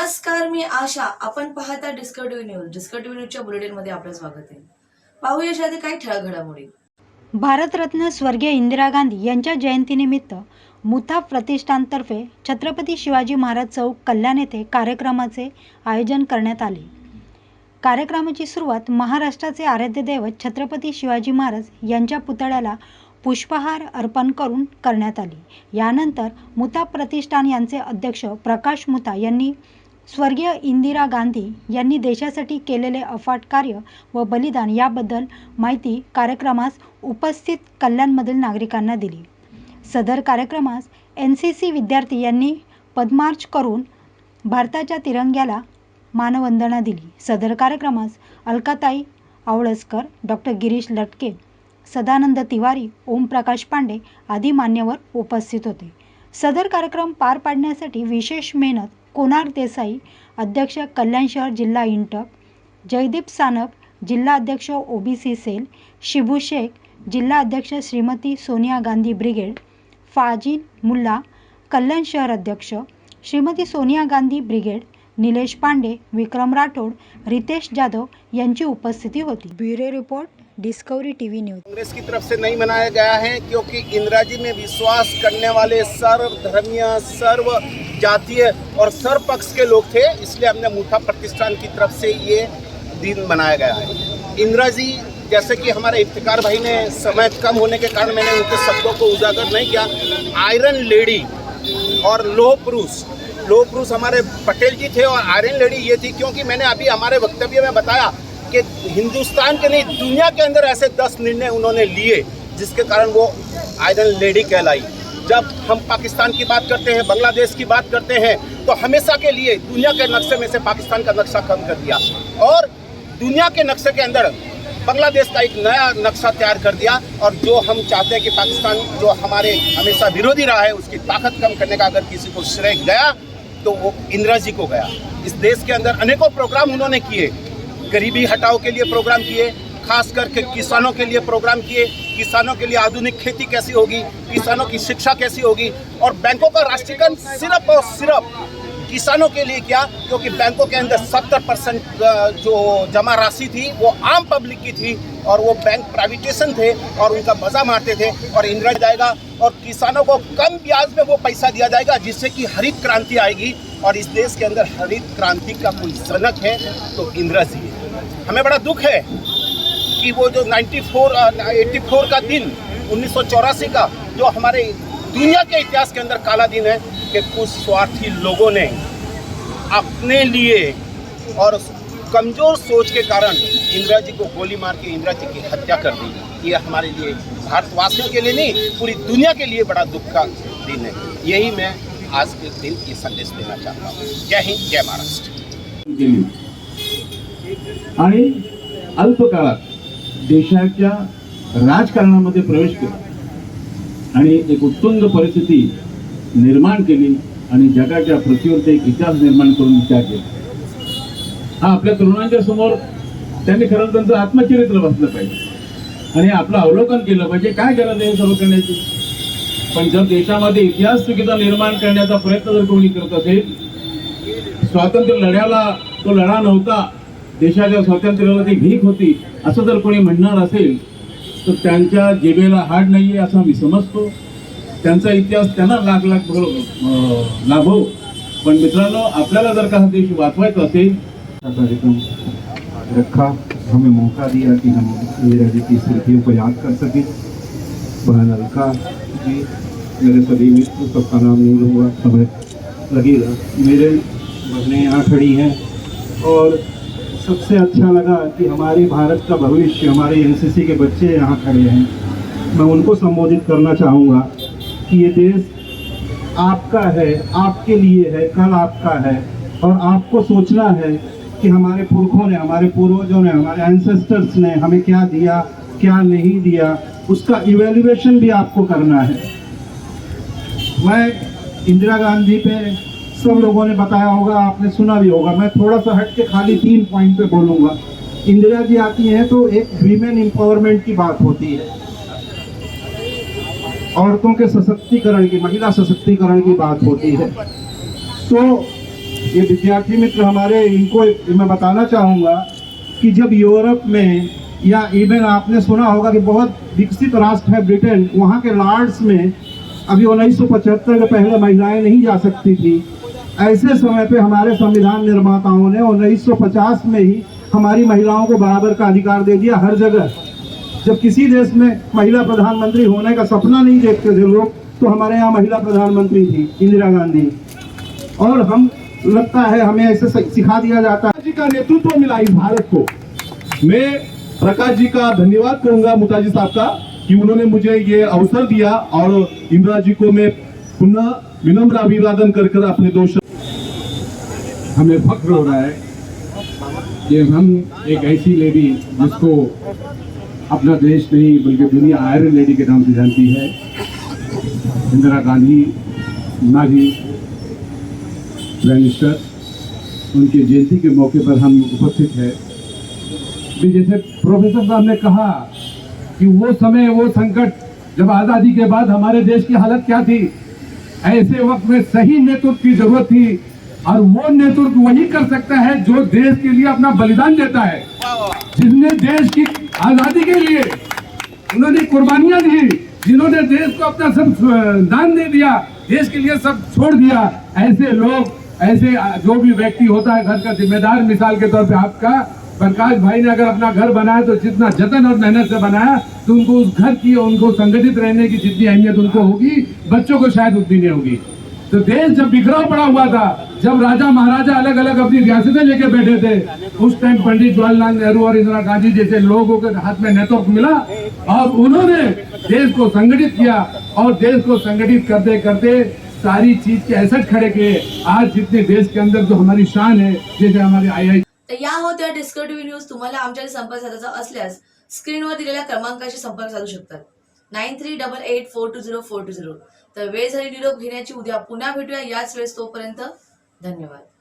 नमस्कार, मी आशा. आपण पाहता discover TV news. Discover TV न्यूजच्या बुलेटिनमध्ये आपलं स्वागत आहे. पाहूया याआधी काही ठळक घडामोडी. भारतरत्न स्वर्गीय इंदिरा गांधी यांच्या जयंतीनिमित्त मुथा प्रतिष्ठानतर्फे छत्रपती शिवाजी महाराज चौक कल्याण येथे कार्यक्रमाचे आयोजन करण्यात आले. कार्यक्रमाची सुरुवात महाराष्ट्राचे आराध्य दैवत छत्रपती शिवाजी महाराज यांच्या पुतळ्याला पुष्पहार अर्पण करून करण्यात आली. यानंतर मुथा प्रतिष्ठान यांचे अध्यक्ष प्रकाश मुथा यांनी स्वर्गीय इंदिरा गांधी यांनी देशासाठी केलेले अफाट कार्य व बलिदान याबद्दल माहिती कार्यक्रमास उपस्थित कल्याणमधील नागरिकांना दिली. सदर कार्यक्रमास NCC विद्यार्थी यांनी पदमार्च करून भारताच्या तिरंग्याला मानवंदना दिली. सदर कार्यक्रमास अलकाताई आवळसकर, डॉक्टर गिरीश लटके, सदानंद तिवारी, ओमप्रकाश पांडे आदी मान्यवर उपस्थित होते. सदर कार्यक्रम पार पाडण्यासाठी विशेष मेहनत कोणार्क देसाई, अध्यक्ष कल्याण शहर जिल्हा इंटक, जयदीप सानप, जिल्हा अध्यक्ष OBC सेल, शिबू शेख, जिल्हा अध्यक्ष श्रीमती सोनिया गांधी ब्रिगेड, फाजिल मुल्ला, कल्याण शहर अध्यक्ष श्रीमती सोनिया गांधी ब्रिगेड, निलेश पांडे, विक्रम राठोड, रितेश जाधव यांची उपस्थिति होती. Bureau report, discovery TV news. Congress की तरफ से नहीं मनाया गया है क्योंकि इंदिरा जी में विश्वास करने वाले सर्व धर्मीय, सर्व जातीय और सर्व पक्ष के लोग थे, इसलिए हमने मुठा प्रतिष्ठान की तरफ से ये दिन मनाया गया है. इंदिरा जी, जैसे कि हमारे इफ्तिकार भाई ने समय कम होने के कारण मैंने उनके शब्दों को उजागर नहीं किया. आयरन लेडी और लोह पुरुष हमारे पटेल जी थे और आयरन लेडी ये थी, क्योंकि मैंने अभी हमारे वक्तव्य में बताया कि हिंदुस्तान के नहीं दुनिया के अंदर ऐसे 10 निर्णय उन्होंने लिए जिसके कारण वो आयरन लेडी कहलाई. जब हम पाकिस्तान की बात करते हैं, बांग्लादेश की बात करते हैं, तो हमेशा के लिए दुनिया के नक्शे में से पाकिस्तान का नक्शा कम कर दिया और दुनिया के नक्शे के अंदर बांग्लादेश का एक नया नक्शा तैयार कर दिया. और जो हम चाहते हैं कि पाकिस्तान जो हमारे हमेशा विरोधी रहा है उसकी ताकत कम करने का अगर किसी को श्रेय गया तो वो इंदिरा जी को गया. इस देश के अंदर अनेकों प्रोग्राम उन्होंने किए, गरीबी हटाओ के लिए प्रोग्राम किए, खास करके किसानों के लिए प्रोग्राम किए. किसानों के लिए आधुनिक खेती कैसी होगी, किसानों की शिक्षा कैसी होगी, और बैंकों का राष्ट्रीयकरण सिर्फ और सिर्फ किसानों के लिए किया, क्योंकि बैंकों के अंदर 70% जो जमा राशि थी वो आम पब्लिक की थी और वो बैंक प्राइवेटेशन थे और उनका मजा मारते थे. और इंदिरा जाएगा और किसानों को कम ब्याज में वो पैसा दिया जाएगा, जिससे कि हरित क्रांति आएगी. और इस देश के अंदर हरित क्रांति का कोई जनक है तो इंदिरा जी है. हमें बड़ा दुख है कि वो जो 84 का दिन 1984 का जो हमारे दुनिया के इतिहास के अंदर काला दिन है कि कुछ स्वार्थी लोगों ने अपने लिए और कमज़ोर सोच के कारण इंदिरा जी को गोली मार के इंदिरा जी की हत्या कर दी. ये हमारे लिए, भारतवासियों के लिए नहीं, पूरी दुनिया के लिए बड़ा दुख का दिन है. यही मैं आज के दिन ये संदेश देना चाहता हूँ. जय हिंद, जय महाराष्ट्र. आणि अल्पकाळात देशाच्या राजकारणामध्ये प्रवेश केला आणि एक उत्तुंग परिस्थिती निर्माण केली आणि जगाच्या पृथ्वीवरती एक इतिहास निर्माण करून विचार केला. हा आपल्या तरुणांच्या समोर त्यांनी खरं त्यांचं आत्मचरित्र बसलं पाहिजे आणि आपलं अवलोकन केलं पाहिजे, काय गरज आहे सर्व करण्याची. पण जर देशामध्ये इतिहास चुकीचा निर्माण करण्याचा प्रयत्न जर कोणी करत असेल, स्वातंत्र्य लढ्याला तो लढा नव्हता, देशाच्या स्वातंत्र्याला ती भीक होती असं जर कोणी म्हणणार असेल तर त्यांच्या जिभेला हाड नाहीये असं मी समजतो. त्यांचा इतिहास त्यांना लाख लाभो. पण मित्रांनो, आपल्याला जर का हा देश वाचवायचा असेल, कार्यक्रम रखा, हमें मौका दिया कि हम इंदिरा जी की स्मृतियों को याद कर सकें. बहन अलका जी, मेरे सभी मित्र, सबका नाम नहीं लूँगा, समय लगेगा. मेरे बहनें यहाँ खड़ी हैं और सबसे अच्छा लगा कि हमारे भारत का भविष्य, हमारे NCC के बच्चे यहाँ खड़े हैं. मैं उनको संबोधित करना चाहूँगा कि ये देश आपका है, आपके लिए है, कल आपका है, और आपको सोचना है कि हमारे पुरखों ने, हमारे पूर्वजों ने, हमारे एंसेस्टर्स ने हमें क्या दिया, क्या नहीं दिया, उसका इवैल्यूएशन भी आपको करना है. मैं इंदिरा गांधी पे सब लोगों ने बताया होगा, आपने सुना भी होगा. मैं थोड़ा सा हट के खाली 3 पॉइंट पे बोलूँगा. इंदिरा जी आती हैं तो एक वीमेन एम्पावरमेंट की बात होती है, औरतों के सशक्तिकरण की, महिला सशक्तिकरण की बात होती है. तो ये विद्यार्थी मित्र हमारे, इनको मैं बताना चाहूँगा कि जब यूरोप में या इवन आपने सुना होगा कि बहुत विकसित राष्ट्र है ब्रिटेन, वहाँ के लॉर्ड्स में अभी 1975 के पहले महिलाएं नहीं जा सकती थी। ऐसे समय पे हमारे संविधान निर्माताओं ने 1950 में ही हमारी महिलाओं को बराबर का अधिकार दे दिया हर जगह। जब किसी देश में महिला प्रधानमंत्री होने का सपना नहीं देखते थे लोग, तो हमारे यहाँ महिला प्रधानमंत्री थी इंदिरा गांधी। और हम लगता है हमें ऐसे सिखा दिया जाता है। जी का नेतृत्व मिला इस भारत को। मैं प्रकाश जी का धन्यवाद करूंगा, मुताजी साहब का, कि उन्होंने मुझे ये अवसर दिया और इंदिरा जी को मैं पुनः विनम्र अभिवादन कर अपने दोस्त। हमें फख्र हो रहा है कि हम एक ऐसी लेडी जिसको अपना देश नहीं बल्कि दुनिया आयरन लेडी के नाम से जानती है, इंदिरा गांधी नारी मिनिस्टर, उनकी जयंती के मौके पर हम उपस्थित हैं। भी जैसे प्रोफेसर साहब ने कहा कि वो समय, वो संकट जब आज़ादी के बाद हमारे देश की हालत क्या थी, ऐसे वक्त में सही नेतृत्व की जरूरत थी। और वो नेतृत्व वही कर सकता है जो देश के लिए अपना बलिदान देता है, जिसने देश की आज़ादी के लिए उन्होंने कुर्बानियां दी, जिन्होंने देश को अपना सब दान दे दिया, देश के लिए सब छोड़ दिया। ऐसे लोग, ऐसे जो भी व्यक्ति होता है घर का जिम्मेदार, मिसाल के तौर पे आपका प्रकाश भाई ने अगर अपना घर बनाया तो जितना जतन और मेहनत से बनाया, तो उनको उस घर की, उनको संगठित रहने की जितनी अहमियत उनको होगी, बच्चों को शायद उतनी नहीं होगी। तो देश जब बिखराव पड़ा हुआ था, जब राजा महाराजा अलग अलग अपनी रियासतें लेके बैठे थे, उस टाइम पंडित जवाहरलाल नेहरू और इंदिरा गांधी जैसे लोगों के हाथ में नेतृत्व मिला और उन्होंने देश को संगठित किया। और देश को संगठित करते करते सारी चीज के एसेट खड़े किए। आज जितने देश के अंदर जो हमारी शान है, जैसे हमारे आई। तर या होत्या डिस्कवर टीव्ही न्यूज। तुम्हाला आमच्याशी संपर्क साधायचा असल्यास स्क्रीनवर दिलेल्या क्रमांकाशी संपर्क साधू शकतात 9388420420। तर वेळ झाली निरोप घेण्याची, उद्या पुन्हा भेटूया याच वेळेस। तोपर्यंत धन्यवाद।